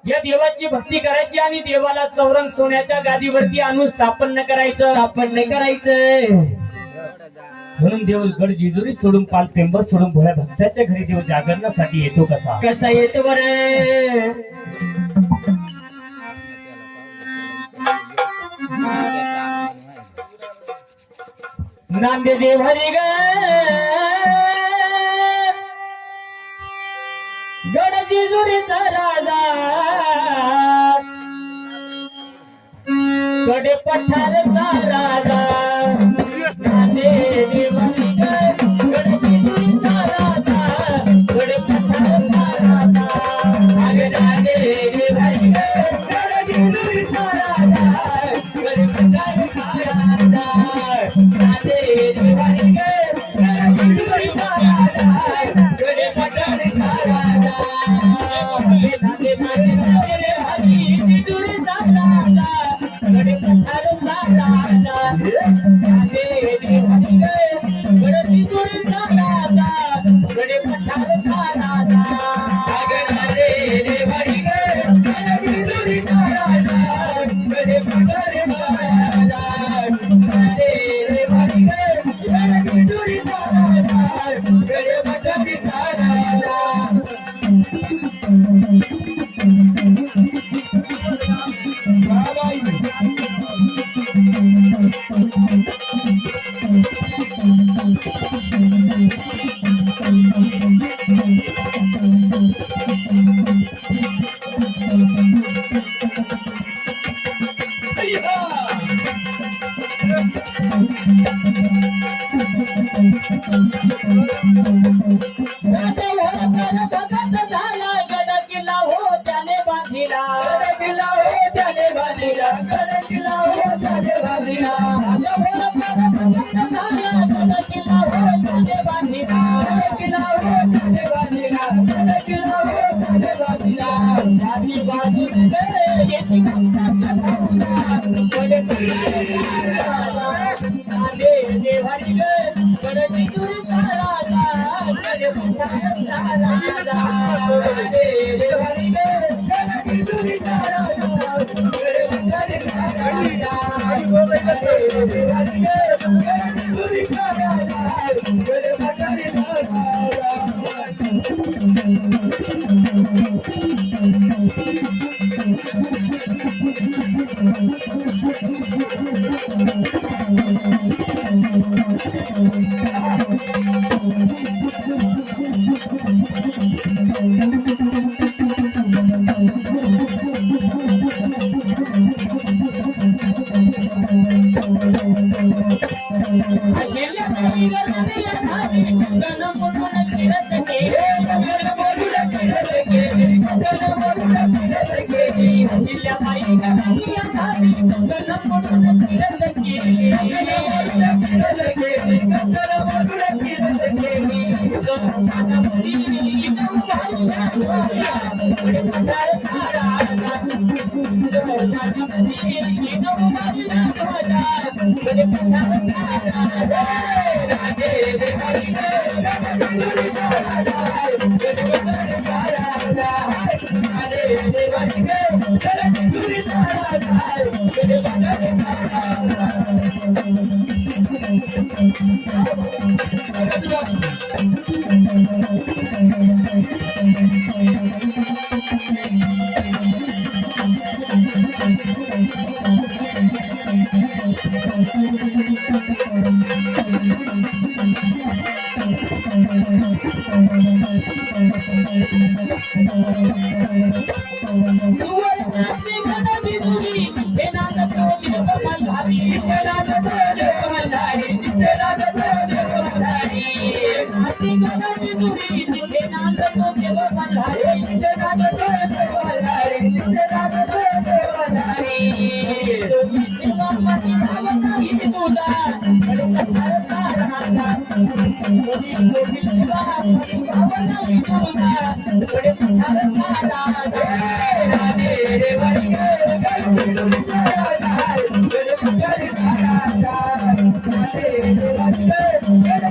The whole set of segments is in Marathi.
या देवाची भक्ती करायची आणि देवाला चौरंग सोन्याच्या गादीवरती आणून स्थापन करायचं. म्हणून देव गड जेजुरी सोडून पाल पेंबर सोडून भोळ्या भक्ताच्या घरी देव जागरणासाठी येतो. कसा येतो बरे? नांदेदेव हरी ग गड जेजुरीचा राजा गडे पठारचा राजा नांदेदेव हरी ग गड जेजुरीचा राजा गडे पठारचा राजा अगे नांदेदेव हरी ग गड जेजुरीचा राजा गडे पठारचा राजा नांदेदेव हरी ग गड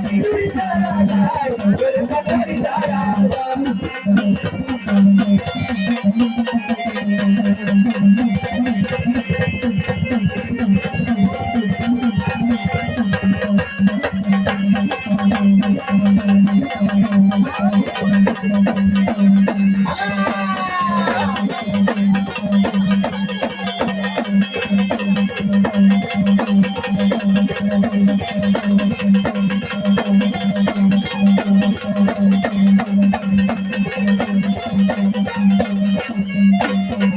जेजुरीचा राजा गडे पठारचा राजा Thank you.